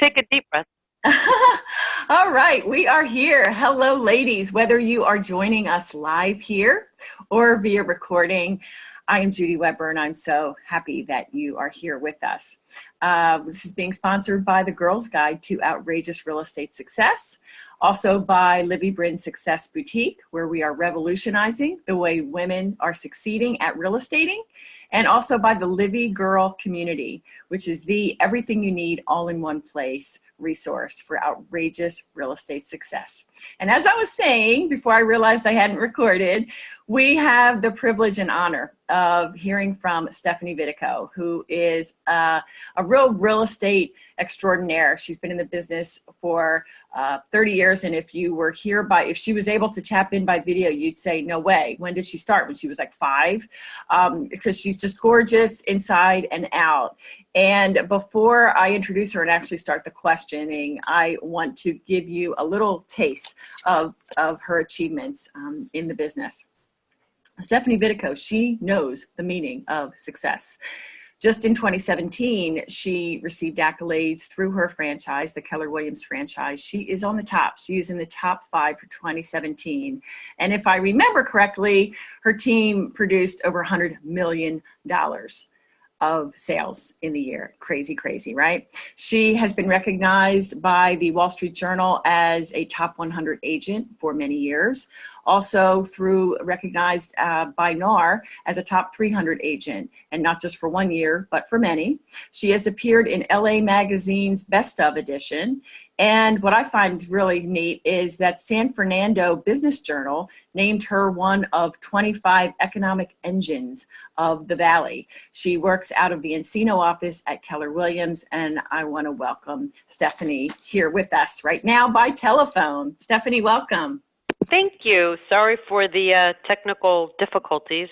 take a deep breath. All right, we are here. Hello, ladies. Whether you are joining us live here or via recording, I am Judy Weber, and I'm so happy that you are here with us. This is being sponsored by the Girls Guide to Outrageous Real Estate Success, also by LivyBrynn Success Boutique, where we are revolutionizing the way women are succeeding at real estating, and also by the LivyGirl community, which is the everything you need all in one place resource for outrageous real estate success. And as I was saying, before I realized I hadn't recorded, we have the privilege and honor of hearing from Stephanie Vitacco, who is a real estate extraordinaire. She's been in the business for 30 years. And if you were here if she was able to tap in by video, you'd say, no way. When did she start? When she was like 5? Because she's just gorgeous inside and out. And before I introduce her and actually start the questioning, I want to give you a little taste of her achievements in the business. Stephanie Vitacco, she knows the meaning of success. Just in 2017, she received accolades through her franchise, the Keller Williams franchise. She is on the top. She is in the top 5 for 2017. And if I remember correctly, her team produced over $100 million of sales in the year. Crazy, crazy, right? She has been recognized by the Wall Street Journal as a top 100 agent for many years. Also recognized by NAR as a top 300 agent, and not just for 1 year, but for many. She has appeared in LA Magazine's Best of edition. And what I find really neat is that San Fernando Business Journal named her one of 25 economic engines of the Valley. She works out of the Encino office at Keller Williams, and I want to welcome Stephanie here with us right now by telephone. Stephanie, welcome. Thank you. Sorry for the technical difficulties.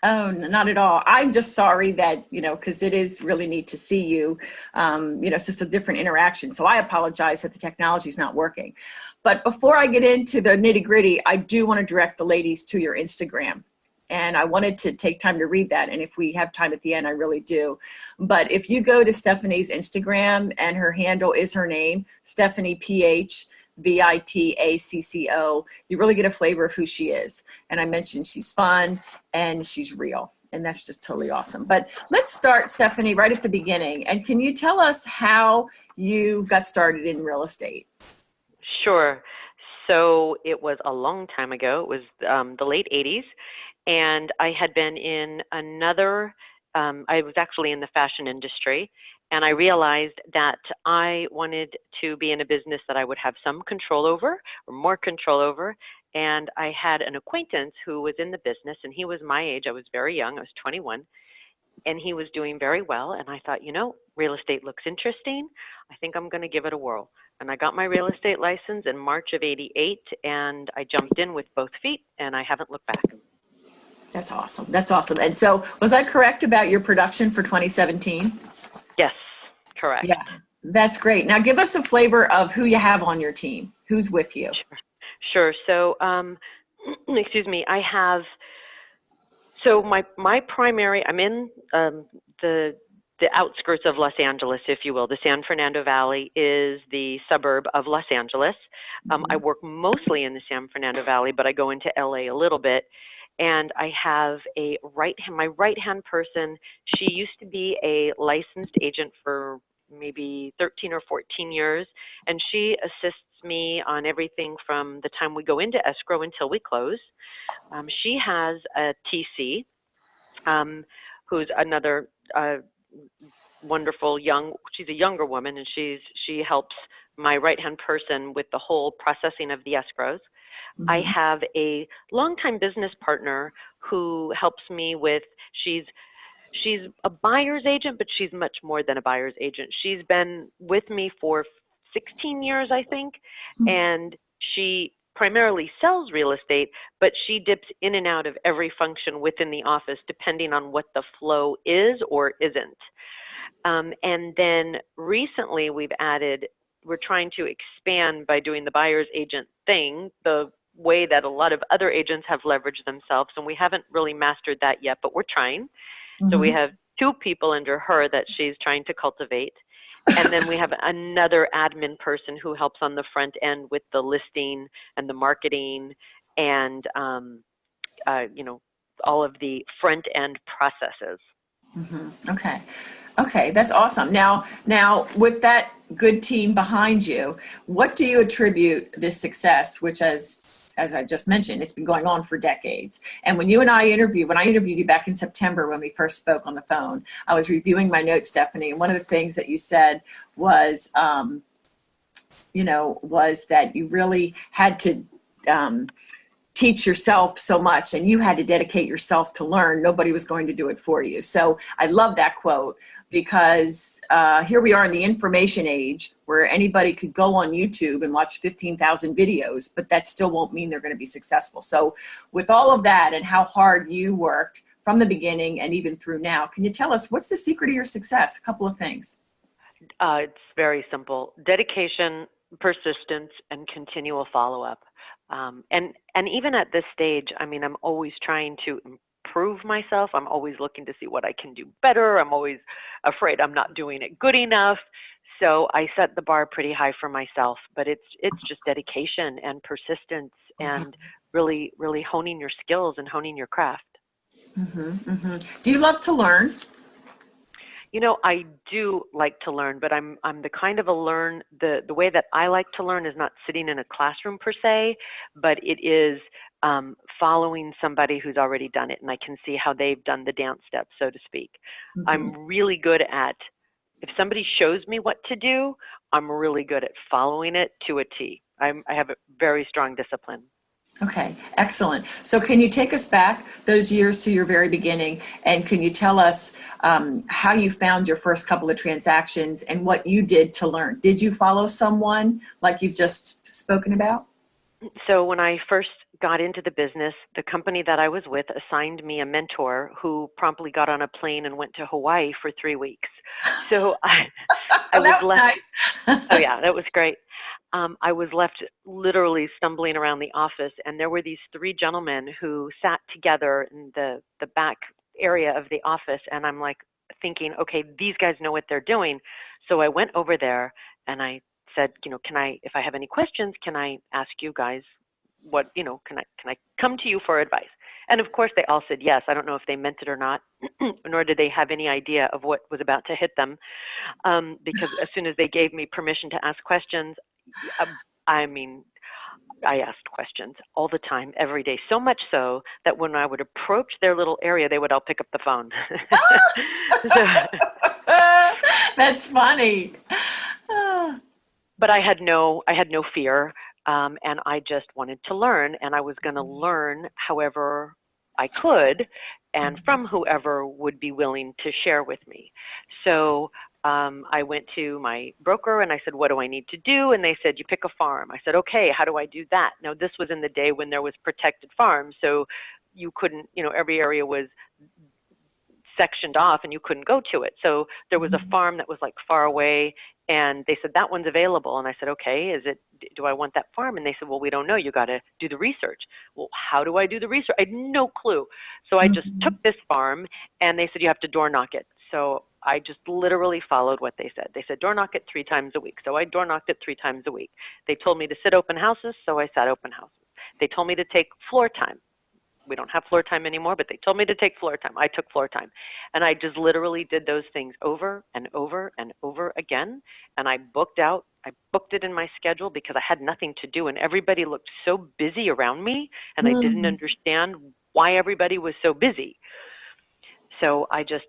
Oh, not at all. I'm just sorry that, because it is really neat to see you. It's just a different interaction. So I apologize that the technology is not working. But before I get into the nitty gritty, I do want to direct the ladies to your Instagram. And I wanted to take time to read that. And if we have time at the end, I really do. But if you go to Stephanie's Instagram, and her handle is her name, Stephanie PH, Vitacco, you really get a flavor of who she is. And I mentioned she's fun and she's real, and that's just totally awesome. But let's start, Stephanie, right at the beginning. And can you tell us how you got started in real estate? Sure. So it was a long time ago. It was the late 80s, and I had been in I was actually in the fashion industry. And I realized that I wanted to be in a business that I would have some control over, or more control over. And I had an acquaintance who was in the business, and he was my age. I was very young. I was 21. And he was doing very well. And I thought, real estate looks interesting. I think I'm going to give it a whirl. And I got my real estate license in March of '88, and I jumped in with both feet, and I haven't looked back. That's awesome. That's awesome. And so was I correct about your production for 2017? Yes, correct. Yeah, that's great. Now give us a flavor of who you have on your team. Who's with you? Sure. So, excuse me, I have, so my primary, I'm in the outskirts of Los Angeles, if you will. The San Fernando Valley is the suburb of Los Angeles. I work mostly in the San Fernando Valley, but I go into LA a little bit. And I have my right-hand person. She used to be a licensed agent for maybe 13 or 14 years, and she assists me on everything from the time we go into escrow until we close. She has a TC, who's another wonderful she's a younger woman, and she helps my right-hand person with the whole processing of the escrows. Mm-hmm. I have a longtime business partner who helps me with, she's a buyer's agent, but she's much more than a buyer's agent. She's been with me for 16 years, I think, mm-hmm. and she primarily sells real estate, but she dips in and out of every function within the office depending on what the flow is or isn't. And then recently we're trying to expand by doing the buyer's agent thing, the way that a lot of other agents have leveraged themselves, and we haven't really mastered that yet, but we're trying. Mm-hmm. So we have 2 people under her that she's trying to cultivate. And then we have another admin person who helps on the front end with the listing and the marketing and, you know, all of the front end processes. Okay. Okay, that's awesome. Now, with that good team behind you, what do you attribute this success, which as I just mentioned, it's been going on for decades. And when when I interviewed you back in September when we first spoke on the phone, I was reviewing my notes, Stephanie, and one of the things that you said was, was that you really had to teach yourself so much, and you had to dedicate yourself to learn. Nobody was going to do it for you. So I love that quote, because here we are in the information age where anybody could go on YouTube and watch 15,000 videos, but that still won't mean they're going to be successful. So with all of that and how hard you worked from the beginning and even through now, can you tell us what's the secret of your success? A couple of things. It's very simple: dedication, persistence, and continual follow-up. And even at this stage, I mean, I'm always trying to improve myself. I'm always looking to see what I can do better. I'm always afraid I'm not doing it good enough. So I set the bar pretty high for myself, but it's just dedication and persistence and really, really honing your skills and honing your craft. Do you love to learn? You know, I do like to learn, but I'm the kind of the way that I like to learn is not sitting in a classroom per se, but it is following somebody who's already done it, and I can see how they've done the dance steps, so to speak. I'm really good at, if somebody shows me what to do, I'm really good at following it to a T. I have a very strong discipline. Okay, excellent. So can you take us back those years to your very beginning, and can you tell us how you found your first couple of transactions and what you did to learn? Did you follow someone like you've just spoken about? So when I first got into the business, the company that I was with assigned me a mentor who promptly got on a plane and went to Hawaii for 3 weeks. So I that was left. Nice. Oh yeah, that was great. I was left literally stumbling around the office, and there were these 3 gentlemen who sat together in the back area of the office, and I'm like thinking, okay, these guys know what they're doing. So I went over there and I said, you know, if I have any questions, can I ask you guys what, you know, can I come to you for advice? And of course they all said yes. I don't know if they meant it or not, nor did they have any idea of what was about to hit them. Because as soon as they gave me permission to ask questions, I mean, I asked questions all the time, every day, so much so that when I would approach their little area, they would all pick up the phone. That's funny. But I had no fear, and I just wanted to learn, and I was going to learn however I could, and from whoever would be willing to share with me. So I went to my broker and I said, what do I need to do? And they said, you pick a farm. I said, okay, how do I do that? Now, this was in the day when there was protected farms, so you couldn't, you know, every area was sectioned off and you couldn't go to it. So there was a farm that was like far away, and they said, that one's available. And I said, okay, do I want that farm? And they said, well, we don't know. You got to do the research. Well, how do I do the research? I had no clue. So I just took this farm, and they said, you have to door knock it. So I just literally followed what they said. They said, door knock it 3 times a week. So I door knocked it 3 times a week. They told me to sit open houses, so I sat open houses. They told me to take floor time. We don't have floor time anymore, but they told me to take floor time. I took floor time. And I just literally did those things over and over and over again. And I booked it in my schedule because I had nothing to do. And everybody looked so busy around me, and I didn't understand why everybody was so busy. So I just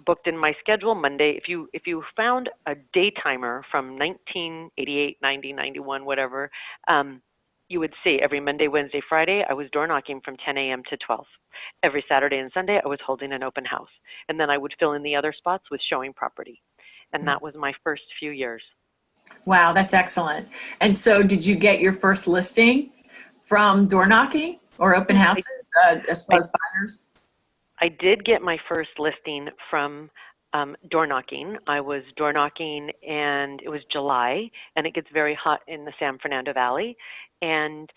booked in my schedule Monday. If you found a day timer from 1988, 90, 91, whatever, you would see every Monday, Wednesday, Friday, I was door knocking from 10 a.m. to 12. Every Saturday and Sunday, I was holding an open house. And then I would fill in the other spots with showing property. And that was my first few years. Wow, that's excellent. And so did you get your first listing from door knocking or open houses as far as buyers? I did get my first listing from door knocking. I was door knocking, and it was July, and it gets very hot in the San Fernando Valley. And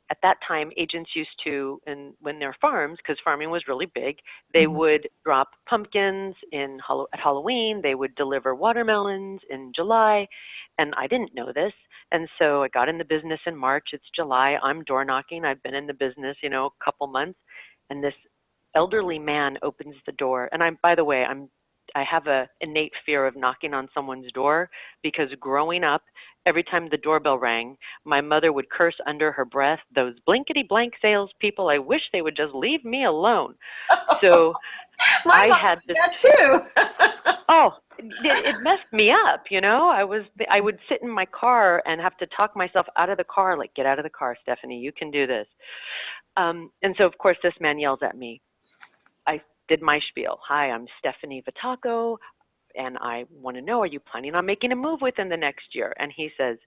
at that time, agents used to, and when they're farms, because farming was really big, they would drop pumpkins at Halloween. They would deliver watermelons in July, and I didn't know this. And so I got in the business in March. It's July. I'm door knocking. I've been in the business, a couple months, and this elderly man opens the door. And by the way, I have a innate fear of knocking on someone's door, because growing up, every time the doorbell rang, my mother would curse under her breath, "Those blankety blank salespeople, I wish they would just leave me alone." So My mom had did that too. Oh, it messed me up, I would sit in my car and have to talk myself out of the car, like, "Get out of the car, Stephanie, you can do this." And so, of course, this man yells at me. I did my spiel. "Hi, I'm Stephanie Vitacco, and I want to know, are you planning on making a move within the next year?" And he says,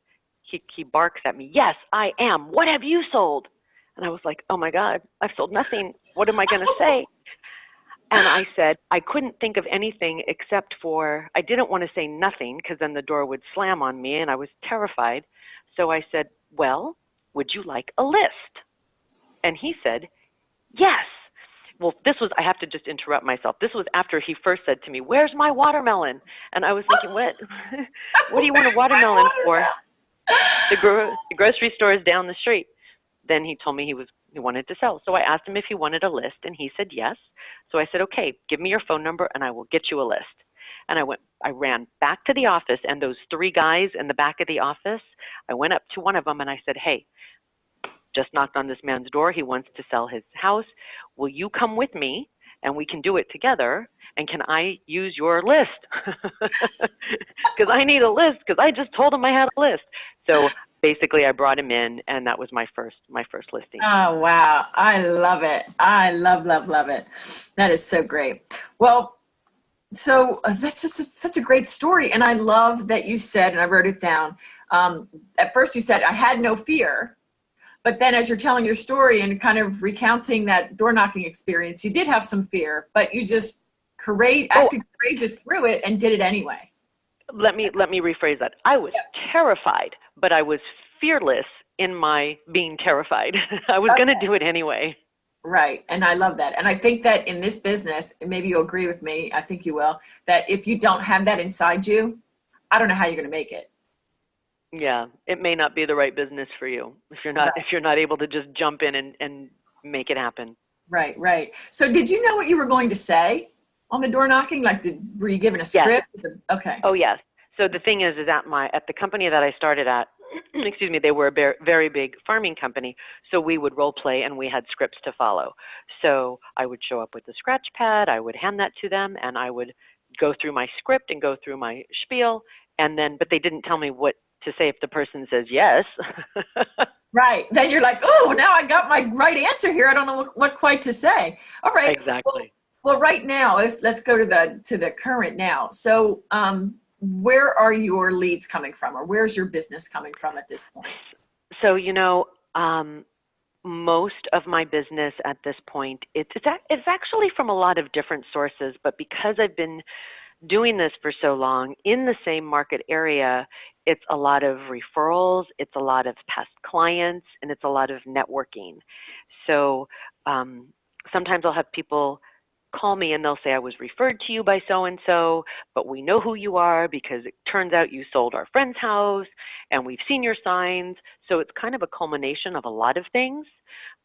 he barks at me, "Yes, I am. What have you sold?" And I was like, "Oh my God, I've sold nothing. What am I going to say?" And I said, I couldn't think of anything except for, I didn't want to say nothing, because then the door would slam on me and I was terrified. So I said, "Well, would you like a list?" And he said, "Yes." Well, I have to just interrupt myself. This was after he first said to me, "Where's my watermelon?" And I was thinking, what do you want a watermelon for? The grocery store is down the street. Then he told me he wanted to sell. So I asked him if he wanted a list, and he said yes. So I said, "Okay, give me your phone number and I will get you a list." And I ran back to the office, and those 3 guys in the back of the office, I went up to one of them and I said, "Hey, just knocked on this man's door. He wants to sell his house. Will you come with me and we can do it together? And can I use your list?" Because I need a list, because I just told him I had a list. So basically I brought him in, and that was my first listing. Oh, wow. I love it. I love it. That is so great. Well, so that's such a great story. And I love that you said, and I wrote it down, at first you said, "I had no fear." But then as you're telling your story and kind of recounting that door knocking experience, you did have some fear, but you just acted courageous through it and did it anyway. Let me rephrase that. I was terrified, but I was fearless in my being terrified. I was going to do it anyway. Right. And I love that. And I think that in this business, and maybe you'll agree with me, I think you will, that if you don't have that inside you, I don't know how you're going to make it. Yeah, it may not be the right business for you if you're not able to just jump in and make it happen. Right. So did you know what you were going to say on the door knocking? Like, were you given a script? Yes. Okay. Oh, yes. So the thing is at the company that I started at, excuse me, they were a very big farming company. So we would role play, and we had scripts to follow. So I would show up with the scratch pad. I would hand that to them, and I would go through my script and go through my spiel. But they didn't tell me what to say if the person says yes. Right. Then you're like, "Oh, now I got my right answer here. I don't know what quite to say." All right. Exactly. Well, right now, let's go to the current now. So where are your leads coming from, or where's your business coming from at this point? So, most of my business at this point, it's actually from a lot of different sources, but because I've been doing this for so long in the same market area, it's a lot of referrals, it's a lot of past clients, and it's a lot of networking. So sometimes I'll have people call me and they'll say, "I was referred to you by so-and-so, but we know who you are because it turns out you sold our friend's house and we've seen your signs." So it's kind of a culmination of a lot of things,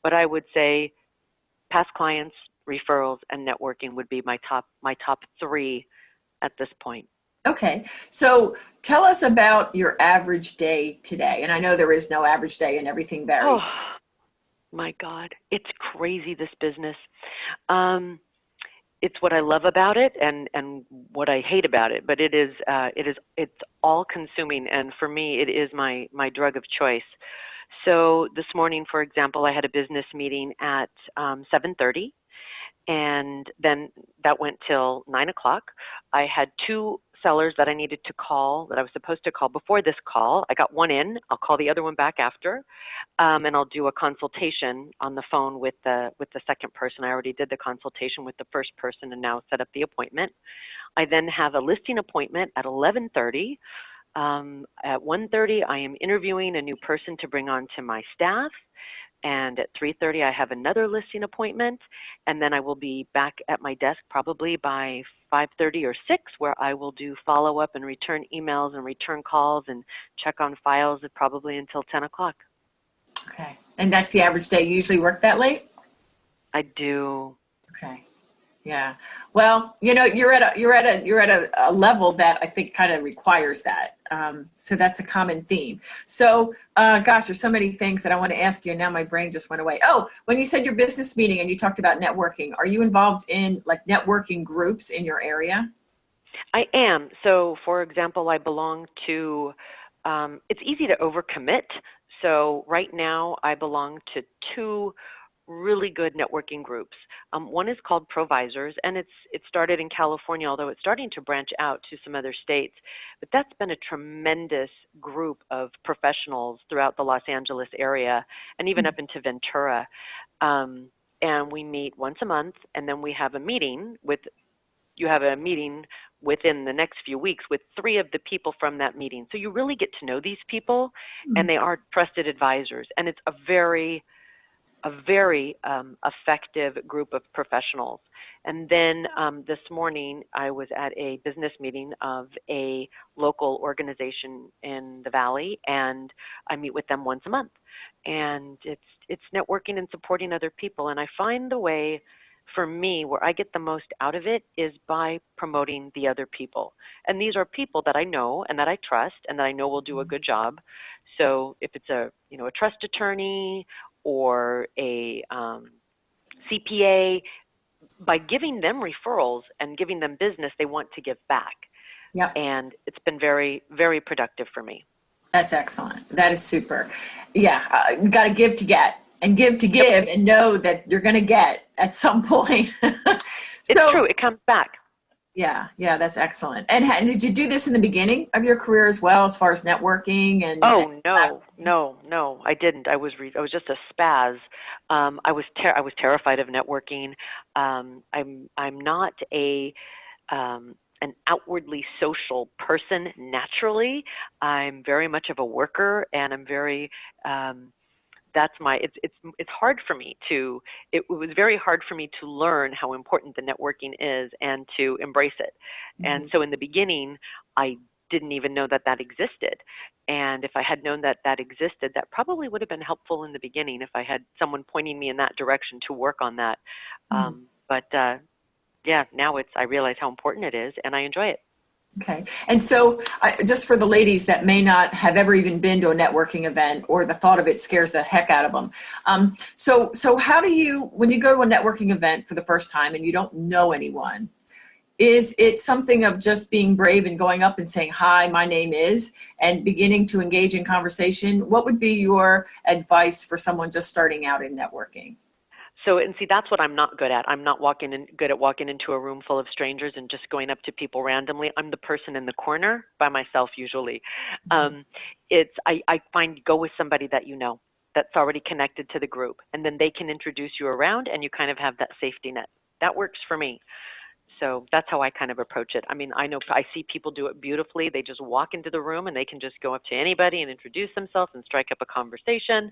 but I would say past clients, referrals, and networking would be my top 3 at this point. Okay. So tell us about your average day today. And I know there is no average day and everything varies. Oh, my God. It's crazy, this business. It's what I love about it and what I hate about it, but it's all consuming. And for me, it is my drug of choice. So this morning, for example, I had a business meeting at 7:30. And then that went till 9 o'clock. I had 2 sellers that I needed to call, that I was supposed to call before this call. I got one in. I'll call the other one back after, and I'll do a consultation on the phone with the second person. I already did the consultation with the first person and now set up the appointment. I then have a listing appointment at 11:30 At 1:30, I am interviewing a new person to bring on to my staff. And at 3:30, I have another listing appointment. And then I will be back at my desk probably by 5:30 or 6, where I will do follow-up and return emails and return calls and check on files probably until 10 o'clock. Okay. And that's the average day. You usually work that late? I do. Okay. Yeah. Well, you're at a level that I think kind of requires that. So that's a common theme. So, gosh, there's so many things that I want to ask you, and now my brain just went away. Oh, when you said your business meeting and you talked about networking, are you involved in like networking groups in your area? I am. So, for example, I belong to, it's easy to overcommit. So right now I belong to 2 really good networking groups. One is called Provisors, and it started in California, although it's starting to branch out to some other states. But that's been a tremendous group of professionals throughout the Los Angeles area and even up into Ventura. And we meet once a month, and then we have a meeting within the next few weeks with 3 of the people from that meeting. So you really get to know these people, and they are trusted advisors. And it's a very effective group of professionals. And then this morning I was at a business meeting of a local organization in the Valley, and I meet with them once a month. And it's networking and supporting other people. And I find the way, for me, where I get the most out of it is by promoting the other people. And these are people that I know and that I trust and that I know will do a good job. So if it's a trust attorney or a CPA, by giving them referrals and giving them business, they want to give back. Yep. And it's been very, very productive for me. That's excellent. That is super. Yeah, you got to give to get. And give to give, and know that you're going to get at some point. It's true. It comes back. Yeah, that's excellent. And did you do this in the beginning of your career as well, as far as networking? No, I didn't. I was just a spaz. I was terrified of networking. I'm not an outwardly social person naturally. I'm very much of a worker, and I'm very it's hard for me it was very hard for me to learn how important the networking is and to embrace it. And so in the beginning, I didn't even know that existed. And if I had known that existed, that probably would have been helpful in the beginning if I had someone pointing me in that direction to work on that. Now I realize how important it is, and I enjoy it. Okay. And so just for the ladies that may not have ever even been to a networking event, or the thought of it scares the heck out of them. So how do you, when you go to a networking event for the first time and you don't know anyone, is it something of just being brave and going up and saying, hi, my name is, and beginning to engage in conversation? What would be your advice for someone just starting out in networking? So, and see, that's what I'm not good at. I'm not good at walking into a room full of strangers and just going up to people randomly. I'm the person in the corner by myself usually. I find go with somebody that you know, that's already connected to the group, and then they can introduce you around, and you kind of have that safety net. That works for me. So that's how I kind of approach it. I mean, I know I see people do it beautifully. They just walk into the room and they can just go up to anybody and introduce themselves and strike up a conversation.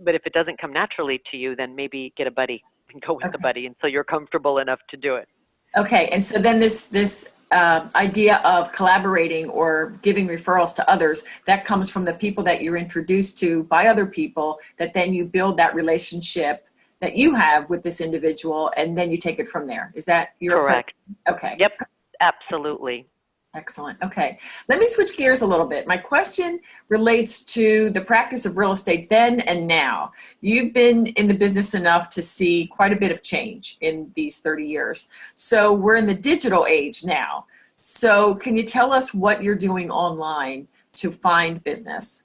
But if it doesn't come naturally to you, then maybe get a buddy and go with the buddy until you're comfortable enough to do it. Okay. And so then this idea of collaborating or giving referrals to others, that comes from the people that you're introduced to by other people, that then you build that relationship that you have with this individual, and then you take it from there. Is that your correct? Okay. Yep. Absolutely. Excellent. Okay. Let me switch gears a little bit. My question relates to the practice of real estate then and now. You've been in the business enough to see quite a bit of change in these 30 years. So we're in the digital age now. So can you tell us what you're doing online to find business?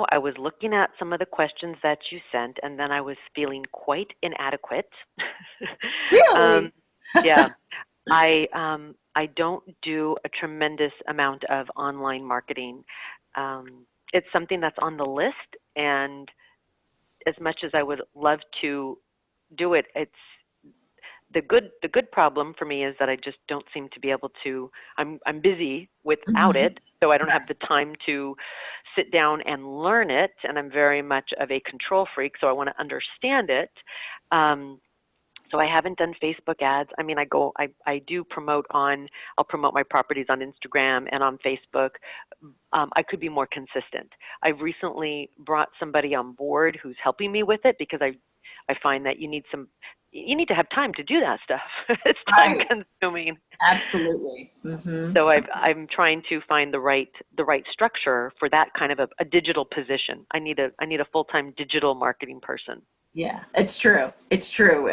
I was looking at some of the questions that you sent, and then I was feeling quite inadequate. Really? Yeah. I don't do a tremendous amount of online marketing. It's something that's on the list, and as much as I would love to do it, the good problem for me is that I just don't seem to be able to, I'm busy without it, so I don't have the time to sit down and learn it, and I'm very much of a control freak, so I want to understand it. So I haven't done Facebook ads. I mean, I do I'll promote my properties on Instagram and on Facebook. I could be more consistent. I've recently brought somebody on board who's helping me with it, because I find that you need to have time to do that stuff. It's time consuming. Absolutely. So I'm trying to find the right structure for that kind of a digital position. I need a full-time digital marketing person. Yeah, it's true. It's true.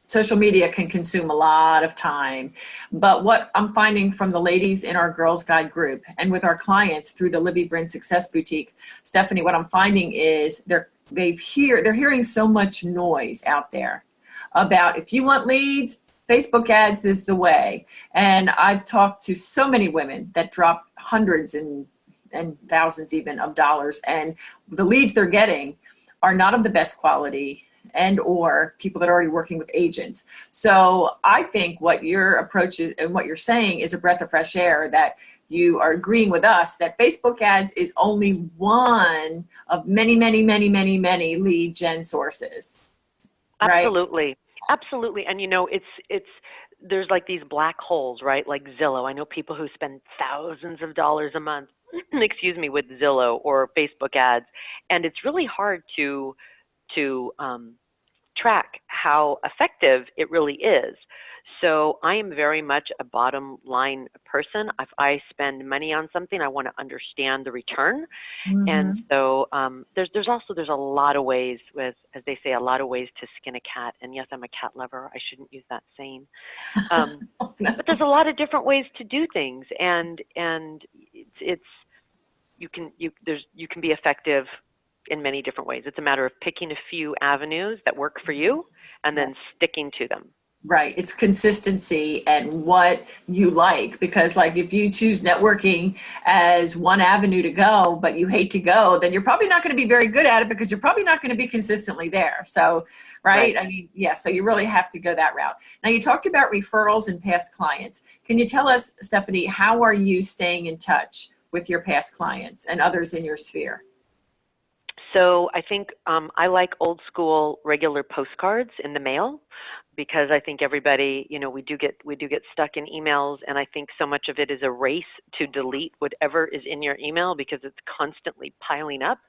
Social media can consume a lot of time. But what I'm finding from the ladies in our Girls Guide group and with our clients through the LivyBrynn Success Boutique, Stephanie, what I'm finding is they're hearing so much noise out there about, if you want leads, Facebook ads is the way. And I've talked to so many women that drop hundreds and thousands even of dollars, and the leads they're getting are not of the best quality, and or people that are already working with agents. So I think what your approach is and what you're saying is a breath of fresh air, that you are agreeing with us that Facebook ads is only one of many, many, many, many, many lead gen sources. Right? Absolutely. Absolutely. And there's like these black holes, right? Like Zillow. I know people who spend thousands of dollars a month, excuse me, with Zillow or Facebook ads. And it's really hard to track how effective it really is. So I am very much a bottom line person. If I spend money on something, I want to understand the return. And so there's a lot of ways as they say, a lot of ways to skin a cat. And yes, I'm a cat lover. I shouldn't use that saying. But there's a lot of different ways to do things, and you can be effective in many different ways. It's a matter of picking a few avenues that work for you and then sticking to them. Right. It's consistency and what you like, because like if you choose networking as one avenue to go, but you hate to go, then you're probably not going to be very good at it, because you're probably not going to be consistently there. So, right. I mean, yeah, so you really have to go that route. Now, you talked about referrals and past clients. Can you tell us, Stephanie, how are you staying in touch with your past clients and others in your sphere? So I think I like old school regular postcards in the mail, because I think everybody, we do get stuck in emails, and I think so much of it is a race to delete whatever is in your email because it's constantly piling up.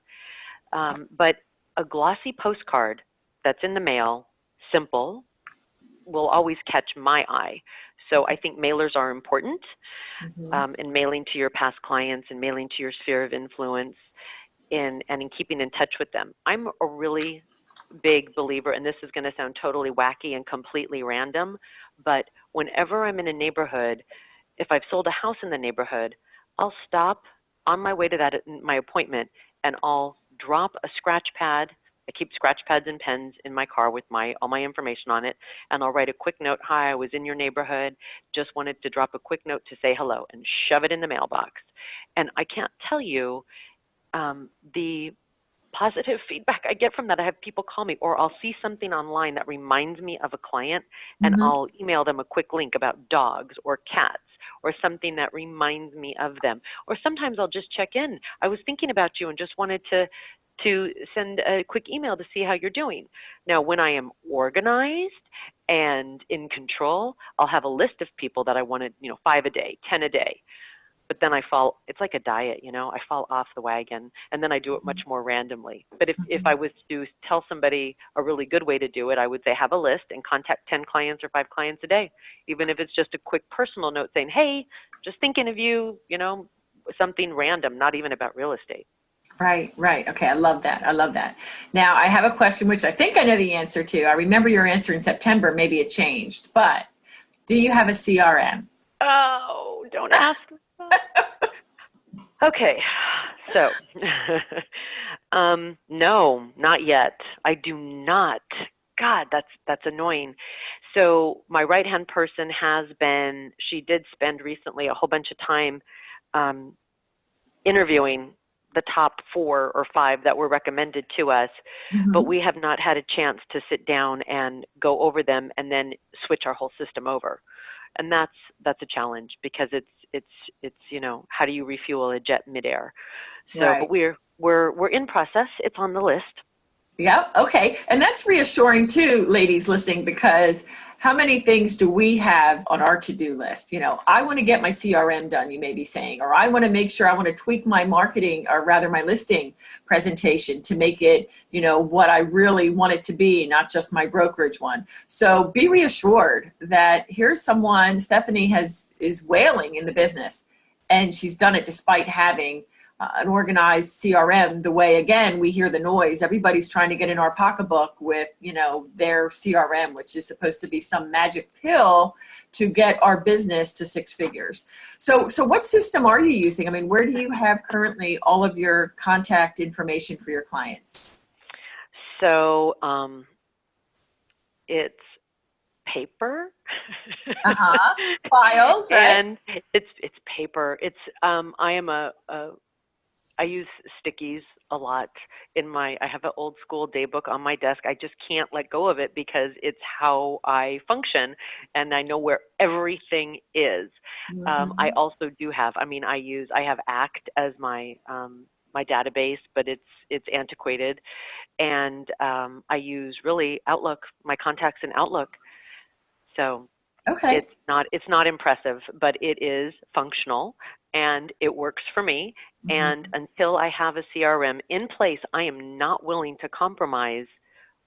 But a glossy postcard that's in the mail, simple, will always catch my eye. So I think mailers are important in mailing to your past clients and mailing to your sphere of influence, and in keeping in touch with them. I'm a really big believer, and this is going to sound totally wacky and completely random, but whenever I'm in a neighborhood, if I've sold a house in the neighborhood, I'll stop on my way to my appointment, and I'll drop a scratch pad. I keep scratch pads and pens in my car with all my information on it, and I'll write a quick note. Hi, I was in your neighborhood, just wanted to drop a quick note to say hello, and shove it in the mailbox. And I can't tell you the positive feedback I get from that. I have people call me, or I'll see something online that reminds me of a client, and I'll email them a quick link about dogs or cats or something that reminds me of them. Or sometimes I'll just check in. I was thinking about you and just wanted to send a quick email to see how you're doing. Now, when I am organized and in control, I'll have a list of people that I wanted, 5 a day, 10 a day. But then it's like a diet, I fall off the wagon, and then I do it much more randomly. But if I was to tell somebody a really good way to do it, I would say have a list and contact 10 clients or 5 clients a day, even if it's just a quick personal note saying, hey, just thinking of you, something random, not even about real estate. Right. Okay, I love that. Now, I have a question which I think I know the answer to. I remember your answer in September. Maybe it changed, but do you have a CRM? Oh, don't ask. Okay, so no, not yet. I do not. God, that's annoying. So my right-hand person she did spend recently a whole bunch of time interviewing the top 4 or 5 that were recommended to us, but we have not had a chance to sit down and go over them and then switch our whole system over. And that's a challenge, because it's you know, how do you refuel a jet midair? So, Right. but we're in process. It's on the list. Yeah. Okay. And that's reassuring too, ladies listening, because how many things do we have on our to-do list? You know, I want to get my CRM done, you may be saying, or I want to make sure, I want to tweak my marketing, or rather my listing presentation to make it, you know, what I really want it to be, not just my brokerage one. So be reassured that here's someone, Stephanie is wailing in the business, and she's done it despite having an organized CRM, the way, again, we hear the noise. Everybody's trying to get in our pocketbook with, you know, their CRM, which is supposed to be some magic pill to get our business to 6 figures. So what system are you using? I mean, where do you have currently all of your contact information for your clients? So it's paper. Files, right? And it's paper. It's I use stickies a lot I have an old school day book on my desk. I just can't let go of it, because it's how I function, and I know where everything is. I also do have, I have ACT as my my database, but it's antiquated, and I use really Outlook, my contacts in Outlook. So okay, it's not impressive, but it is functional and it works for me. And until I have a CRM in place, I am not willing to compromise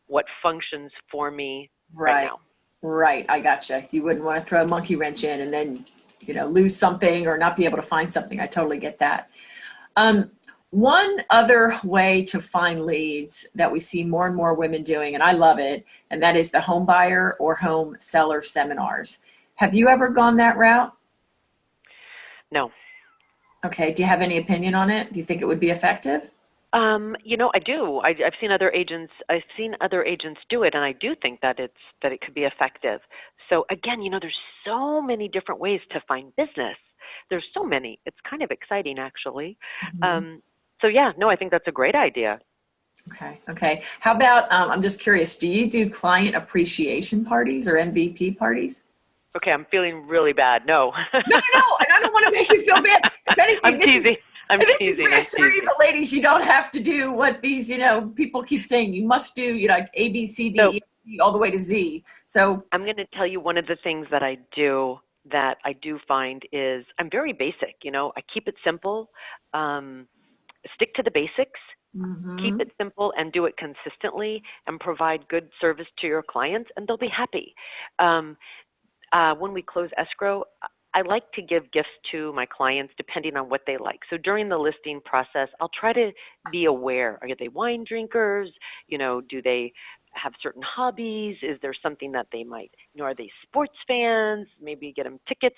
what functions for me right now. Right. I gotcha. You wouldn't want to throw a monkey wrench in and then, you know, lose something or not be able to find something. I totally get that. One other way to find leads that we see more and more women doing, and I love it, and that is the home buyer or home seller seminars. Have you ever gone that route? No. Okay. Do you have any opinion on it? Do you think it would be effective? You know, I do. I've seen other agents do it, and I do think that it could be effective. So again, you know, there's so many different ways to find business. There's so many. It's kind of exciting, actually. So yeah, no, I think that's a great idea. Okay. How about, I'm just curious, do you do client appreciation parties or MVP parties? Okay, I'm feeling really bad. No. No, and I don't want to make you feel bad. If anything, I'm teasing. This is reassuring the ladies, you don't have to do what these, you know, people keep saying you must do, you know, like A, B, C, D, E, F, G, all the way to Z. So I'm going to tell you one of the things that I do find is I'm very basic. You know, I keep it simple, stick to the basics, keep it simple, and do it consistently, and provide good service to your clients, and they'll be happy. When we close escrow, I like to give gifts to my clients depending on what they like. So during the listing process, I'll try to be aware. Are they wine drinkers? You know, do they have certain hobbies? Is there something that they might, you know, are they sports fans? Maybe get them tickets.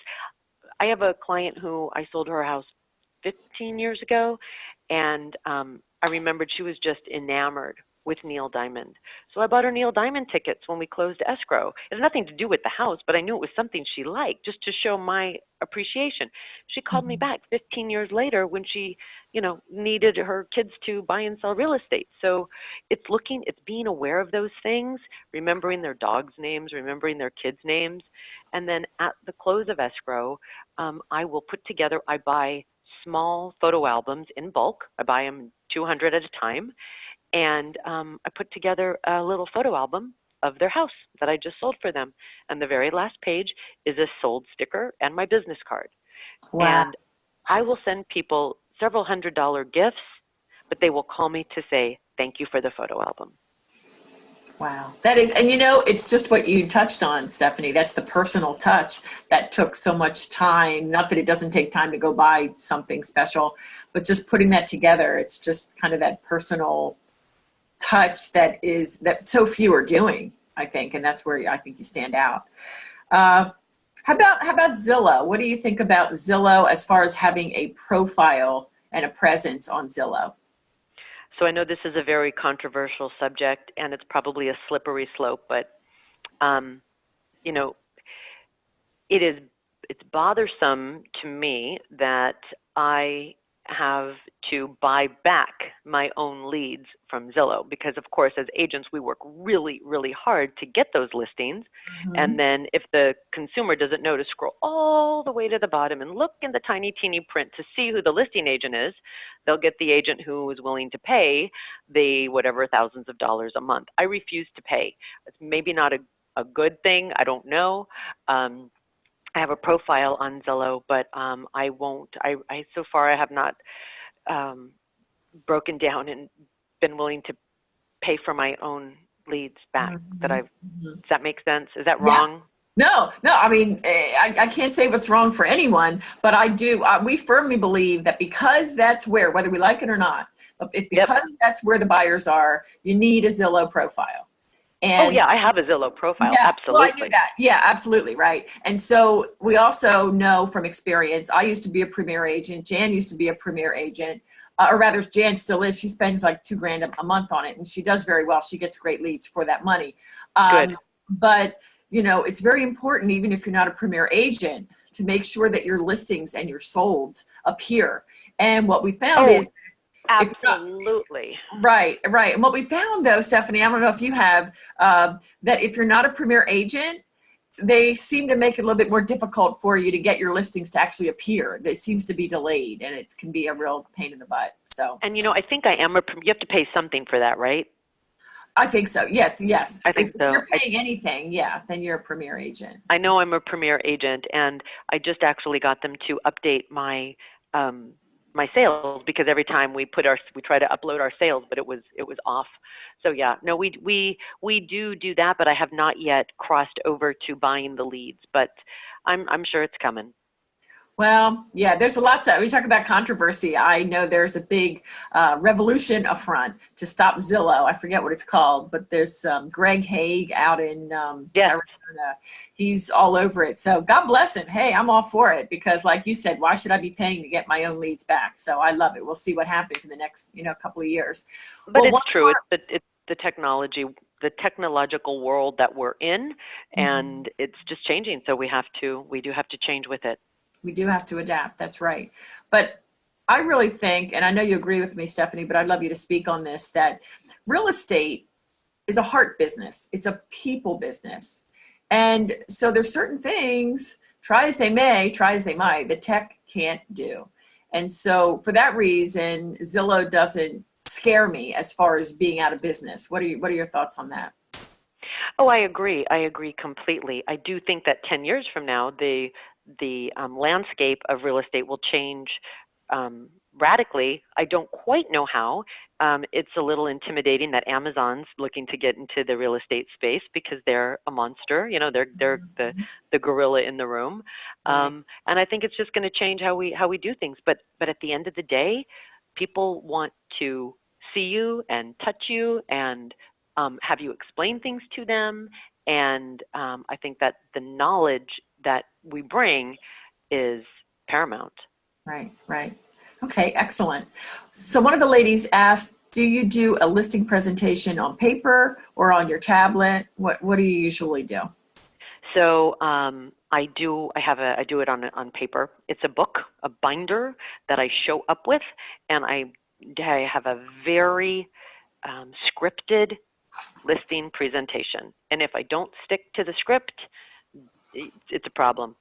I have a client who I sold her house 15 years ago, and I remembered she was just enamored with Neil Diamond. So I bought her Neil Diamond tickets when we closed escrow. It had nothing to do with the house, but I knew it was something she liked, just to show my appreciation. She called me back 15 years later when she, you know, needed her kids to buy and sell real estate. So it's being aware of those things, remembering their dogs' names, remembering their kids' names. And then at the close of escrow, I buy small photo albums in bulk. I buy them 200 at a time. And I put together a little photo album of their house that I just sold for them. And the very last page is a sold sticker and my business card. Wow. And I will send people several $100 gifts, but they will call me to say, thank you for the photo album. Wow. That is, and you know, it's just what you touched on, Stephanie. That's the personal touch that took so much time. Not that it doesn't take time to go buy something special, but just putting that together, it's just kind of that personal touch that so few are doing, I think, and that's where I think you stand out. How about Zillow? What do you think about Zillow as far as having a profile and a presence on Zillow? So I know this is a very controversial subject, and it's probably a slippery slope, but you know, it's bothersome to me that I have to buy back my own leads from Zillow because, of course, as agents, we work really, really hard to get those listings. And then if the consumer doesn't know to scroll all the way to the bottom and look in the tiny, teeny print to see who the listing agent is, they'll get the agent who is willing to pay the whatever thousands of dollars a month. I refuse to pay. It's maybe not a good thing. I don't know. I have a profile on Zillow, but I won't. So far I have not broken down and been willing to pay for my own leads back. Does that make sense? Is that wrong? No. I mean, I can't say what's wrong for anyone, but I do. We firmly believe that because that's whether we like it or not, because that's where the buyers are, you need a Zillow profile. And, I have a Zillow profile. Yeah, Absolutely. well, I knew that. Yeah, absolutely. Right. And so we also know from experience, I used to be a premier agent. Jan used to be a premier agent, or rather Jan still is. She spends like $2,000 a month on it and she does very well. She gets great leads for that money. Good. But, it's very important, even if you're not a premier agent, to make sure that your listings and your solds appear. And what we found is, absolutely. Right. And what we found though, Stephanie, I don't know if you have, that if you're not a premier agent, they seem to make it a little bit more difficult for you to get your listings to actually appear. It seems to be delayed and it can be a real pain in the butt. So. And I think you have to pay something for that, right? I think so. Yes. I think so. If you're paying anything, then you're a premier agent. I know I'm a premier agent and I just actually got them to update my my sales because every time we try to upload our sales, but it was off. So we do that, but I have not yet crossed over to buying the leads, but I'm sure it's coming. Well, yeah, there's a lot we talk about controversy. I know there's a big revolution front to stop Zillow. I forget what it's called, but there's Greg Haig out in Arizona. He's all over it. So God bless him. Hey, I'm all for it because like you said, why should I be paying to get my own leads back? So I love it. We'll see what happens in the next, couple of years. But it's true. It's the technological world that we're in and it's just changing. So we do have to change with it. We do have to adapt. That's right. But I really think, and I know you agree with me, Stephanie, but I'd love you to speak on this, that real estate is a heart business. It's a people business. And so there's certain things, try as they might, the tech can't do. And so for that reason, Zillow doesn't scare me as far as being out of business. What are your thoughts on that? Oh, I agree. I agree completely. I do think that 10 years from now, the landscape of real estate will change radically. I don't quite know how. It's a little intimidating that Amazon's looking to get into the real estate space because they're a monster. They're the gorilla in the room. And I think it's just going to change how we do things. But at the end of the day, people want to see you and touch you and have you explain things to them. And I think that the knowledge that we bring is paramount. Right. Okay, excellent. So one of the ladies asked, do you do a listing presentation on paper or on your tablet? What do you usually do? So I do it on paper. It's a book, a binder that I show up with, and I have a very scripted listing presentation. And if I don't stick to the script, it's a problem.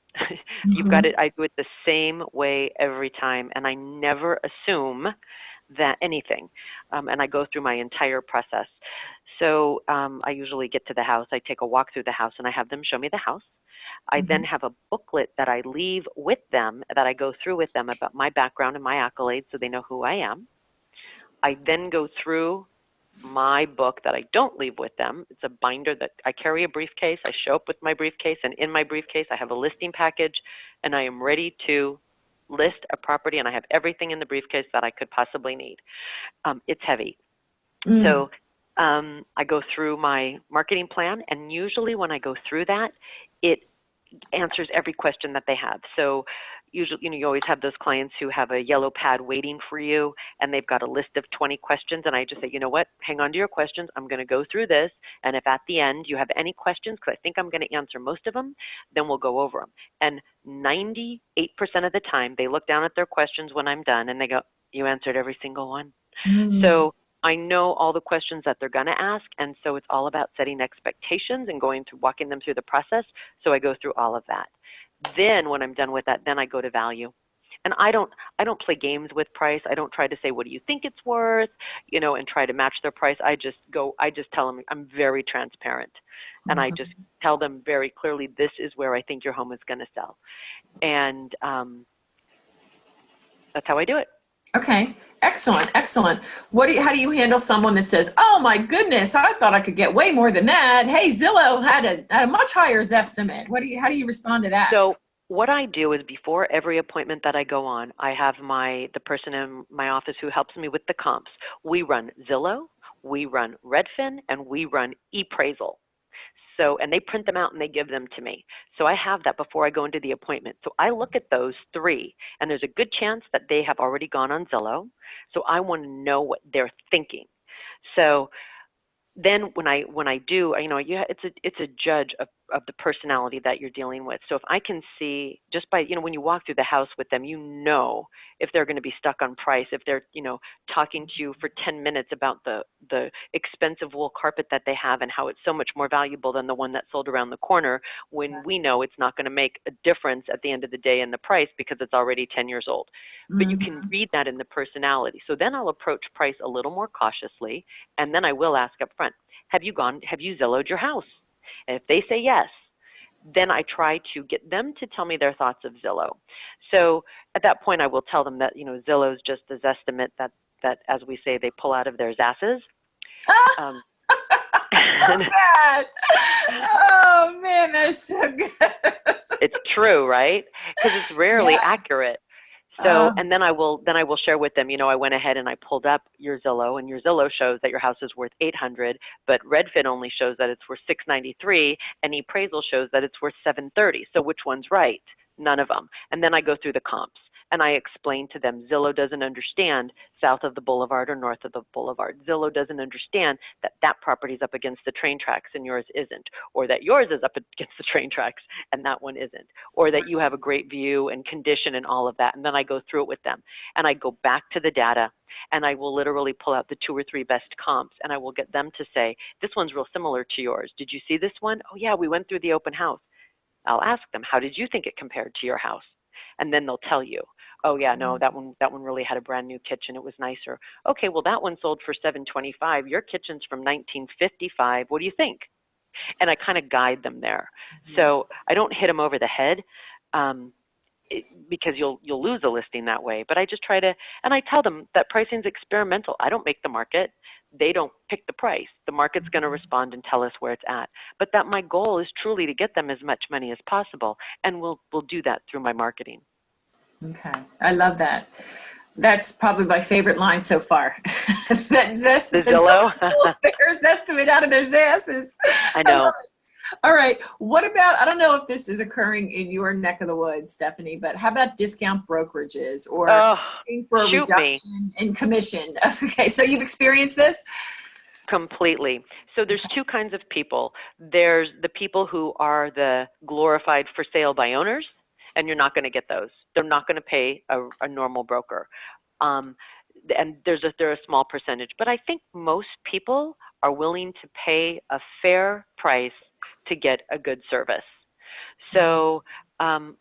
You've got it. I do it the same way every time, and I never assume that anything. And I go through my entire process. So I usually get to the house. I take a walk through the house, and I have them show me the house. I then have a booklet that I leave with them, that I go through with them about my background and my accolades, so they know who I am. I then go through my book that I don't leave with them. It's a binder that I carry a briefcase. I show up with my briefcase, and in my briefcase I have a listing package, and I am ready to list a property, and I have everything in the briefcase that I could possibly need. It's heavy. So I go through my marketing plan, and usually when I go through that, it answers every question that they have. So usually, you always have those clients who have a yellow pad waiting for you, and they've got a list of 20 questions. And I just say, you know what, hang on to your questions. I'm going to go through this. And if at the end you have any questions, because I think I'm going to answer most of them, then we'll go over them. And 98% of the time, they look down at their questions when I'm done, and they go, You answered every single one. Mm. So I know all the questions that they're going to ask, and so it's all about setting expectations and walking them through the process. So I go through all of that. Then when I'm done with that, then I go to value. And I don't play games with price. I don't try to say, what do you think it's worth, and try to match their price. I just tell them, I'm very transparent. And I just tell them very clearly, this is where I think your home is going to sell. And that's how I do it. Okay. Excellent. Excellent. How do you handle someone that says, oh my goodness, I thought I could get way more than that. Hey, Zillow had a much higher estimate. How do you respond to that? So what I do is, before every appointment that I go on, I have the person in my office who helps me with the comps. We run Zillow, we run Redfin, and we run ePraisal. So, and they print them out and they give them to me. So I have that before I go into the appointment. So I look at those three, and there's a good chance that they have already gone on Zillow. So I want to know what they're thinking. So then when I do, it's a judge of the personality that you're dealing with. So if I can see, just by, when you walk through the house with them, if they're going to be stuck on price, if they're, talking to you for 10 minutes about the expensive wool carpet that they have and how it's so much more valuable than the one that sold around the corner, when we know it's not going to make a difference at the end of the day in the price because it's already 10 years old. But you can read that in the personality. So then I'll approach price a little more cautiously, and then I will ask up front, have you Zillowed your house? And if they say yes, then I try to get them to tell me their thoughts of Zillow. So at that point, I will tell them that, Zillow's just this estimate that, as we say, they pull out of their asses. Oh man, that's so good. It's true, right? Because it's rarely accurate. So, and then I will share with them, I went ahead and I pulled up your Zillow, and your Zillow shows that your house is worth $800, but Redfin only shows that it's worth $693, and ePraisal shows that it's worth $730. So which one's right? None of them. And then I go through the comps, and I explain to them, Zillow doesn't understand south of the boulevard or north of the boulevard. Zillow doesn't understand that property's up against the train tracks and yours isn't, or that yours is up against the train tracks and that one isn't, or that you have a great view and condition and all of that. And then I go through it with them, and I go back to the data, and I will literally pull out the 2 or 3 best comps, and I will get them to say, this one's real similar to yours. Did you see this one? Oh yeah, we went through the open house. I'll ask them, how did you think it compared to your house? And then they'll tell you, oh yeah, no, that one really had a brand new kitchen. It was nicer. Okay, well that one sold for $725. Your kitchen's from 1955. What do you think? And I kind of guide them there. So I don't hit them over the head because you'll lose a listing that way. But I just try to, and I tell them that pricing's experimental. I don't make the market. They don't pick the price. The market's going to respond and tell us where it's at. But that my goal is truly to get them as much money as possible, and we'll do that through my marketing. Okay, I love that. That's probably my favorite line so far. That the Zillow their estimate out of their asses. I know. All right. What about, I don't know if this is occurring in your neck of the woods, Stephanie, but how about discount brokerages or for a reduction in commission? Okay. So you've experienced this? Completely. So there's two kinds of people. There's the people who are the glorified for sale by owners, and you're not going to get those. They're not going to pay a normal broker. And they're a small percentage. But I think most people are willing to pay a fair price to get a good service. So, I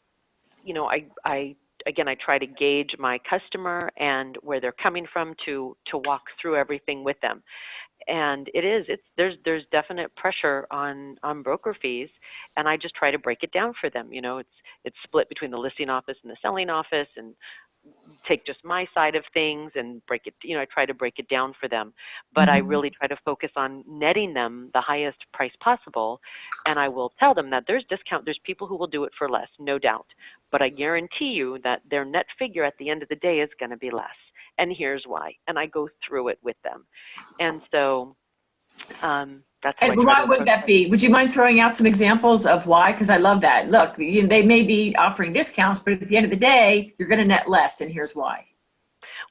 try to gauge my customer and where they're coming from to walk through everything with them. And there's definite pressure on broker fees, and I just try to break it down for them. It's split between the listing office and the selling office, and take just my side of things and break it, I try to break it down for them, but I really try to focus on netting them the highest price possible. And I will tell them that there's people who will do it for less, no doubt, but I guarantee you that their net figure at the end of the day is going to be less. And here's why. And I go through it with them. And so, that's and why would that be? Would you mind throwing out some examples of why? Because I love that. Look, they may be offering discounts, but at the end of the day, you're going to net less, and here's why.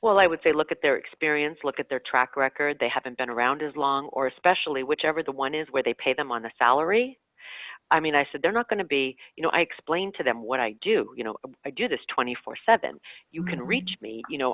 Well, I would say look at their experience, look at their track record. They haven't been around as long, or especially whichever the one is where they pay them on a salary. I mean, I said, they're not going to be, I explained to them what I do. I do this 24/7. You can reach me. You're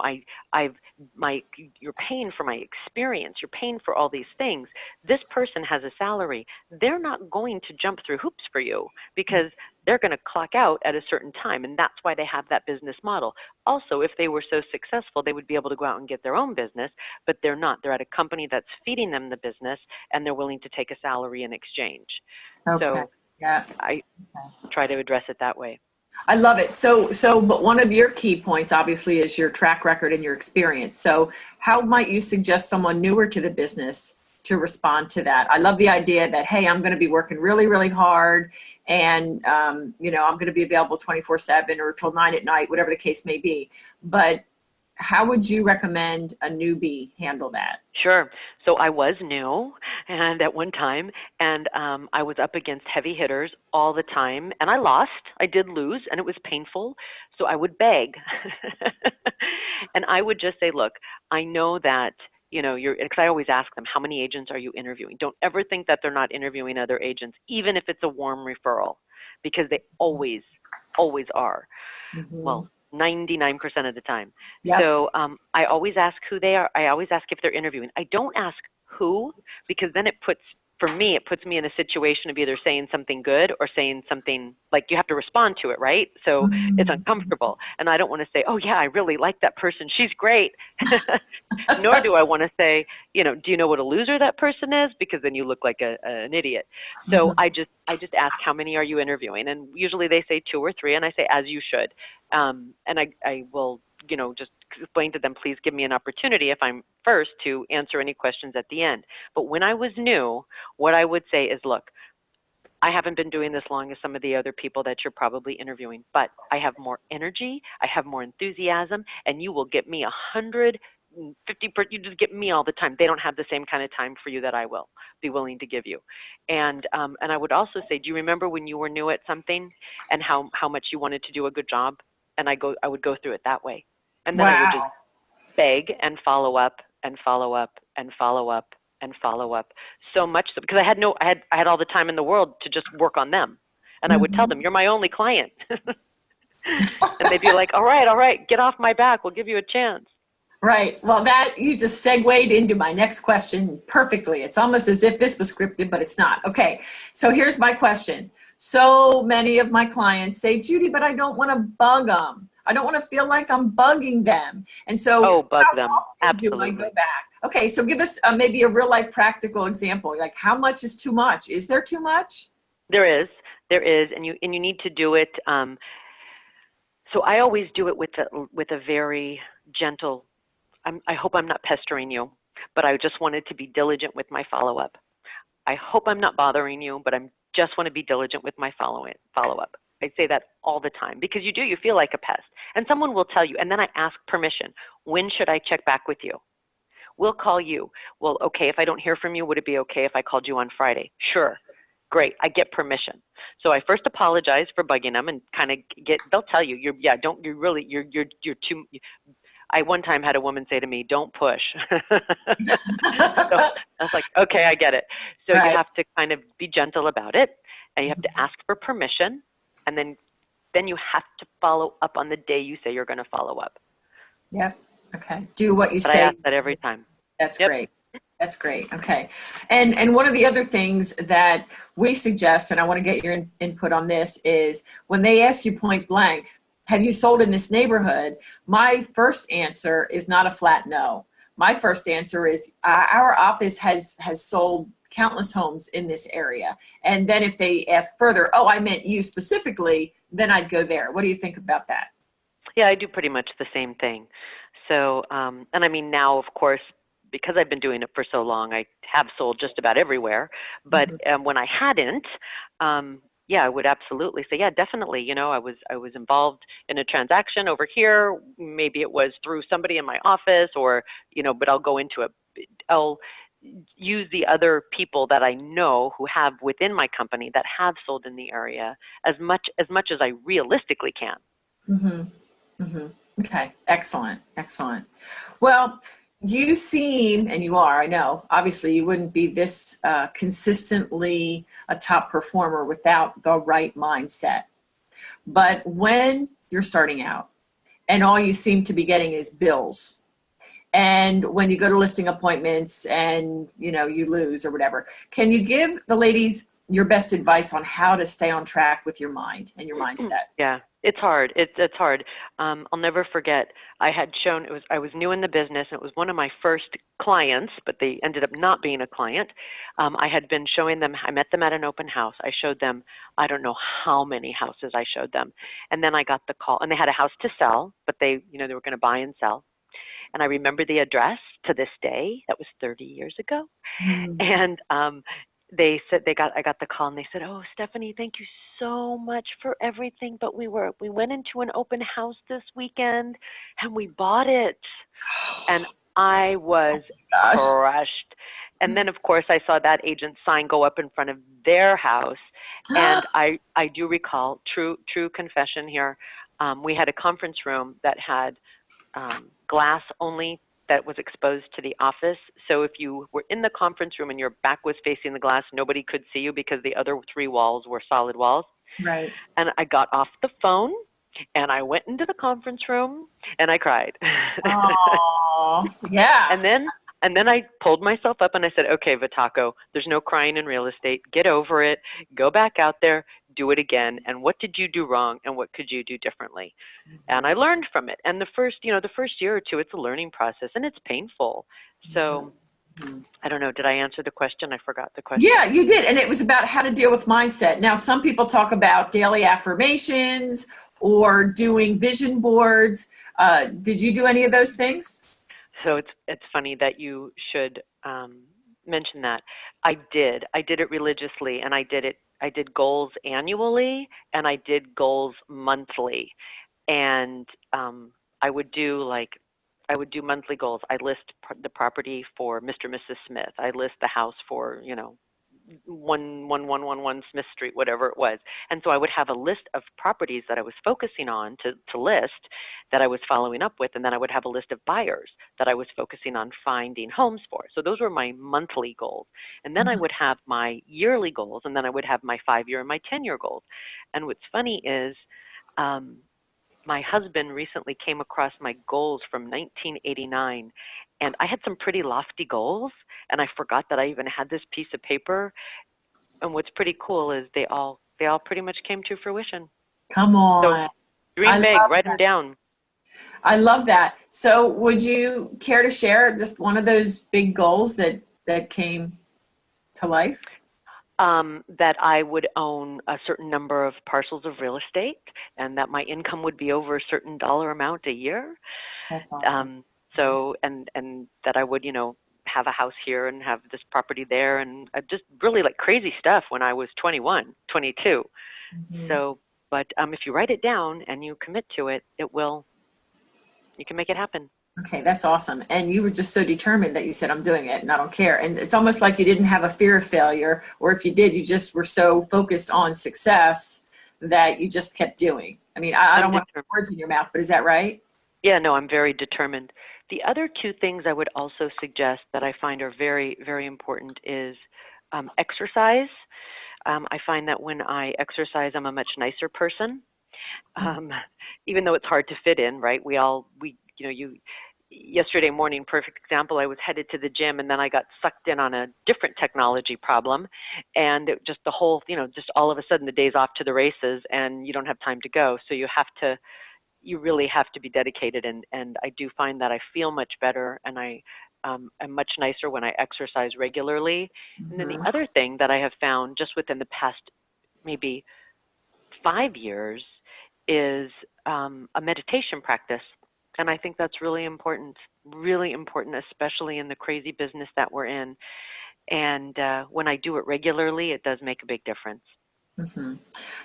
paying for my experience. You're paying for all these things. This person has a salary. They're not going to jump through hoops for you because they're going to clock out at a certain time. And that's why they have that business model. Also, if they were so successful, they would be able to go out and get their own business, but they're not. They're at a company that's feeding them the business, and they're willing to take a salary in exchange. Okay. So yeah. I try to address it that way. I love it. But one of your key points, obviously, is your track record and your experience. So how might you suggest someone newer to the business to respond to that? I love the idea that, hey, I'm going to be working really, really hard, and I'm going to be available 24/7 or till 9 at night, whatever the case may be. But how would you recommend a newbie handle that? Sure. So I was new and at one time, and I was up against heavy hitters all the time, and I lost. I did lose, and it was painful. So I would beg. And I would just say, look, I know that, because I always ask them, how many agents are you interviewing? Don't ever think that they're not interviewing other agents, even if it's a warm referral, because they always, always are. Well, 99% of the time. Yep. So I always ask who they are. I always ask if they're interviewing. I don't ask who, because then it puts me in a situation of either saying something good or saying something like you have to respond to it, right? So it's uncomfortable. And I don't want to say, oh yeah, I really like that person. She's great. Nor do I want to say, do you know what a loser that person is? Because then you look like an idiot. So I just ask, how many are you interviewing? And usually they say 2 or 3, and I say, as you should. And I will, just explain to them, please give me an opportunity if I'm first to answer any questions at the end. But when I was new, what I would say is, look, I haven't been doing this long as some of the other people that you're probably interviewing, but I have more energy, I have more enthusiasm, and you will get me 150%. You just get me all the time. They don't have the same kind of time for you that I will be willing to give you. And I would also say, do you remember when you were new at something and how much you wanted to do a good job? And I would go through it that way. And then I would just beg and follow up and follow up and follow up and follow up, so much so because I had all the time in the world to just work on them. And I would tell them, you're my only client. And they'd be like, all right, get off my back. We'll give you a chance. Right. Well, that you just segued into my next question perfectly. It's almost as if this was scripted, but it's not. Okay. So here's my question. So many of my clients say, Judy, but I don't want to bug them. I don't want to feel like I'm bugging them. And so bug them. Absolutely. Do I go back? Okay. So give us maybe a real life practical example. Like, how much is too much? Is there too much? There is. And you need to do it. So I always do it with a very gentle, I hope I'm not pestering you, but I just wanted to be diligent with my follow-up. I hope I'm not bothering you, but I just want to be diligent with my follow-up. I say that all the time because you feel like a pest. And someone will tell you, and then I ask permission. When should I check back with you? We'll call you. Well, okay, if I don't hear from you, would it be okay if I called you on Friday? Sure. Great. I get permission. So I first apologize for bugging them and kind of they'll tell you, you're too, I one time had a woman say to me, don't push. So I was like, okay, I get it. So You have to kind of be gentle about it, and you have to ask for permission, and then you have to follow up on the day you say you're going to follow up. Yep. Okay. Do what you but say. I ask that every time. That's great. That's great. Okay. And one of the other things that we suggest, and I want to get your input on this, is when they ask you point blank, have you sold in this neighborhood? My first answer is not a flat no. My first answer is our office has sold countless homes in this area. And then if they ask further, oh, I meant you specifically, then I'd go there. What do you think about that? Yeah, I do pretty much the same thing. So, and I mean, now, of course, because I've been doing it for so long, I have sold just about everywhere. But when I hadn't, I would absolutely say, yeah, definitely. I was involved in a transaction over here. Maybe it was through somebody in my office, or but I'll go into it. I'll use the other people that I know who have within my company that have sold in the area as much as I realistically can. Okay, excellent. Well, You seem, and you are, I know, obviously you wouldn't be this consistently a top performer without the right mindset. But when you're starting out and all you seem to be getting is bills, and when you go to listing appointments and you lose or whatever, can you give the ladies your best advice on how to stay on track with your mind and your mindset? Yeah, it's hard. It's hard. I'll never forget. I was new in the business, and it was one of my first clients, but they ended up not being a client. I had been showing them. I met them at an open house. I showed them. I don't know how many houses I showed them, and then I got the call, and they had a house to sell, but they were going to buy and sell. And I remember the address to this day. That was 30 years ago. And they said I got the call and they said, "Oh, Stephanie, thank you so much for everything. But we went into an open house this weekend and we bought it." And I was crushed. And then of course I saw that agent's sign go up in front of their house. And I do recall, true confession here. We had a conference room that had glass only that was exposed to the office. So if you were in the conference room and your back was facing the glass, nobody could see you because the other 3 walls were solid walls. Right. And I got off the phone and I went into the conference room and I cried. Oh, yeah. And then I pulled myself up and I said, "Okay, Vitacco, there's no crying in real estate. Get over it. Go back out there. Do it again. And what did you do wrong? And what could you do differently?" And I learned from it. And the first year or two, it's a learning process and it's painful. So I don't know. Did I answer the question? I forgot the question. Yeah, you did. And it was about how to deal with mindset. Now, some people talk about daily affirmations or doing vision boards. Did you do any of those things? So it's funny that you should mention that. I did it religiously, and I did goals annually and I did goals monthly. And I would do monthly goals. I list the property for Mr. and Mrs. Smith. I list the house for 11111 Smith Street, whatever it was. And so I would have a list of properties that I was focusing on to list that I was following up with. And then I would have a list of buyers that I was focusing on finding homes for. So those were my monthly goals. And then I would have my yearly goals, and then I would have my 5-year and my 10-year goals. And what's funny is my husband recently came across my goals from 1989. And I had some pretty lofty goals, and I forgot that I even had this piece of paper. And what's pretty cool is they all pretty much came to fruition. Come on. So dream big, write them down. I love that. So would you care to share just one of those big goals that came to life? That I would own a certain number of parcels of real estate and that my income would be over a certain dollar amount a year. That's awesome. So, and that I would, have a house here and have this property there, and just really like crazy stuff when I was 21, 22. So, but if you write it down and you commit to it, you can make it happen. Okay, that's awesome. And you were just so determined that you said, "I'm doing it and I don't care." And it's almost like you didn't have a fear of failure, or if you did, you just were so focused on success that you just kept doing. I mean, I don't want to put words in your mouth, but is that right? Yeah, no, I'm very determined. The other 2 things I would also suggest that I find are very, very important is exercise. I find that when I exercise, I'm a much nicer person, even though it's hard to fit in, right? Yesterday morning, perfect example, I was headed to the gym and then I got sucked in on a different technology problem, and it just just all of a sudden the day's off to the races and you don't have time to go. So you really have to be dedicated, and I do find that I feel much better and I am much nicer when I exercise regularly. And then the other thing that I have found just within the past maybe 5 years is a meditation practice. And I think that's really important, especially in the crazy business that we're in. And when I do it regularly, it does make a big difference.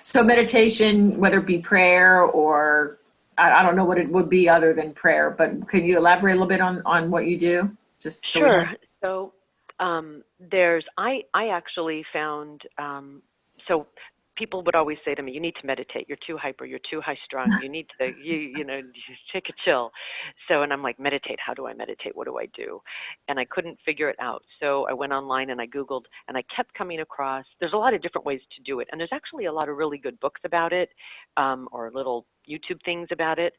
So meditation, whether it be prayer or I don't know what it would be other than prayer, but could you elaborate a little bit on what you do? Just so sure. So I actually found, so people would always say to me, you need to meditate. You're too hyper. You're too high strung. You need to, you know, just take a chill. So, and I'm like, meditate. How do I meditate? What do I do? And I couldn't figure it out. So I went online and I Googled, and I kept coming across, there's a lot of different ways to do it. And there's actually a lot of really good books about it, or little YouTube things about it.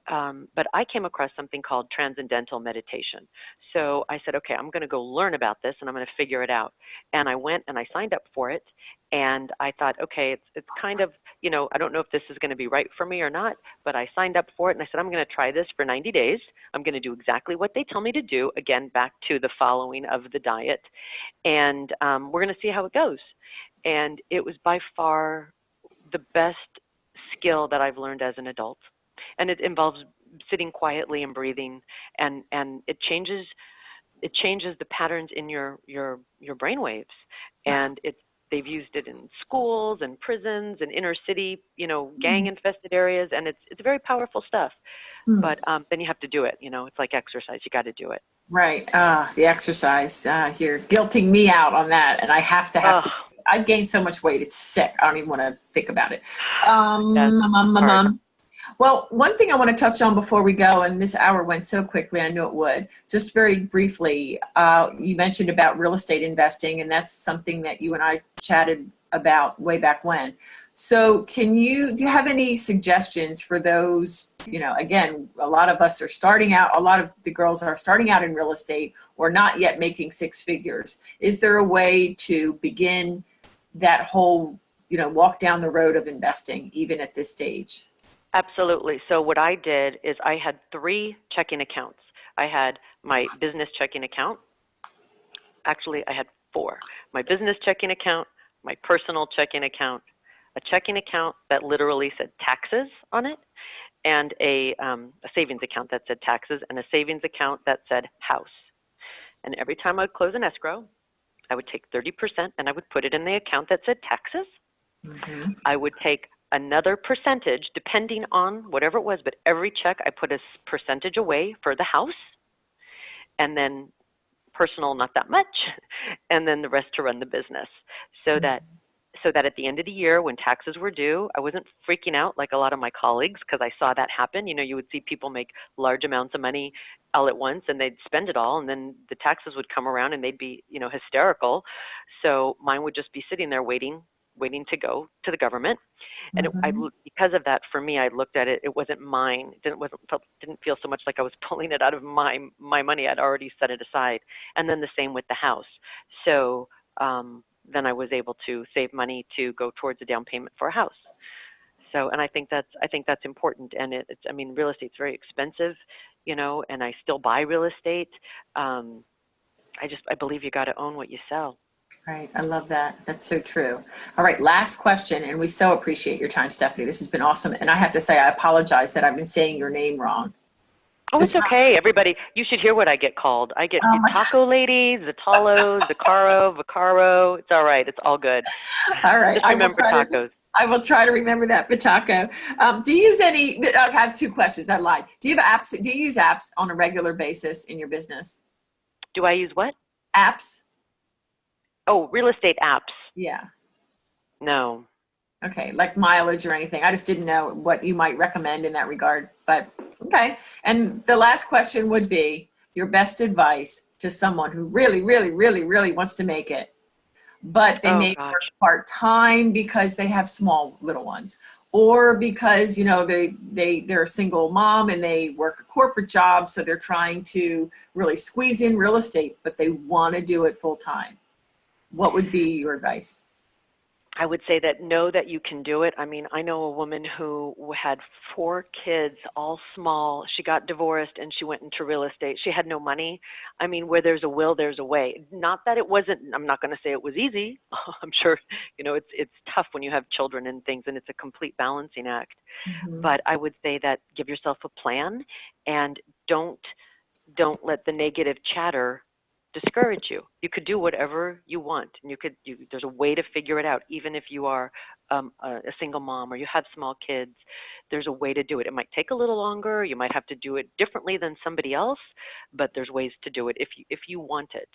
But I came across something called transcendental meditation. So I said, okay, I'm going to go learn about this and I'm going to figure it out. And I went and I signed up for it. And I thought, okay, it's kind of, you know, I don't know if this is going to be right for me or not, but I signed up for it and I said, I'm going to try this for 90 days. I'm going to do exactly what they tell me to do. Again, back to the following of the diet. And we're going to see how it goes. And it was by far the best skill that I've learned as an adult. And it involves sitting quietly and breathing, and it changes the patterns in your brain waves. And they've used it in schools and prisons and inner city, you know, gang infested areas, and it's very powerful stuff. But then you have to do it. You know, it's like exercise. You got to do it. Right. The exercise. You're guilting me out on that, and I have to. I gained so much weight. It's sick. I don't even want to think about it. Well, one thing I want to touch on before we go, and this hour went so quickly, I knew it would, just very briefly, you mentioned about real estate investing, and that's something that you and I chatted about way back when. So do you have any suggestions for those, you know, again, a lot of us are starting out, a lot of the girls are starting out in real estate or not yet making six figures. Is there a way to begin that whole, you know, walk down the road of investing even at this stage? Absolutely. So what I did is I had 3 checking accounts. I had my business checking account. Actually, I had 4. My business checking account, my personal checking account, a checking account that literally said taxes on it, and a savings account that said taxes, and a savings account that said house. And every time I would close an escrow, I would take 30% and I would put it in the account that said taxes. I would take another percentage depending on whatever it was, but every check I put a percentage away for the house, and then personal, not that much, and then the rest to run the business. So that at the end of the year when taxes were due, I wasn't freaking out like a lot of my colleagues, because I saw that happen. You know, you would see people make large amounts of money all at once and they'd spend it all, and then the taxes would come around and they'd be, you know, hysterical. So mine would just be sitting there waiting to go to the government. And because of that, for me, I looked at it, it wasn't mine. It didn't feel so much like I was pulling it out of my money. I'd already set it aside. And then the same with the house. So then I was able to save money to go towards a down payment for a house. So, and I think that's important. And I mean, real estate's very expensive, you know, and I still buy real estate. I believe you got to own what you sell. Right. I love that. That's so true. All right. Last question. And we so appreciate your time, Stephanie. This has been awesome. And I have to say, I apologize that I've been saying your name wrong. Oh, it's okay. Everybody, you should hear what I get called. I get Vitacco lady, Vitalo, Vaccaro. It's all right. It's all good. All right. Just remember tacos. I will try to remember that, Vitacco. Do you use any, I have 2 questions. I lied. Do you use apps on a regular basis in your business? Do I use what? Apps. Oh, real estate apps. Yeah. No. Okay, like mileage or anything. I just didn't know what you might recommend in that regard, but okay. And the last question would be your best advice to someone who really, really, really, really wants to make it, but they may work part-time because they have small little ones, or because, you know, they're a single mom and they work a corporate job, so they're trying to really squeeze in real estate, but they want to do it full-time. What would be your advice? I would say that know that you can do it. I mean, I know a woman who had 4 kids, all small. She got divorced and she went into real estate. She had no money. I mean, where there's a will, there's a way. Not that it wasn't, I'm not going to say it was easy. I'm sure, you know, it's tough when you have children and things, and it's a complete balancing act. But I would say that give yourself a plan, and don't let the negative chatter discourage you. You could do whatever you want, and there's a way to figure it out. Even if you are a single mom or you have small kids, there's a way to do it. It might take a little longer. You might have to do it differently than somebody else, but there's ways to do it if you want it.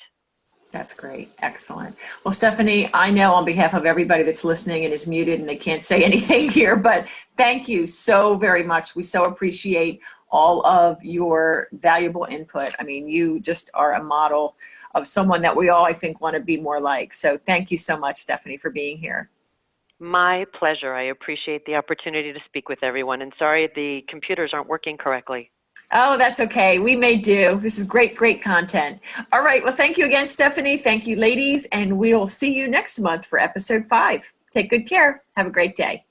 That's great. Excellent. Well, Stephanie, I know on behalf of everybody that's listening and is muted and they can't say anything here, but thank you so very much. We so appreciate all of your valuable input. I mean, you just are a model of someone that we all, I think, want to be more like. So thank you so much, Stephanie, for being here. My pleasure. I appreciate the opportunity to speak with everyone. And sorry, the computers aren't working correctly. Oh, that's okay. We may do. This is great, great content. All right. Well, thank you again, Stephanie. Thank you, ladies. And we'll see you next month for episode 5. Take good care. Have a great day.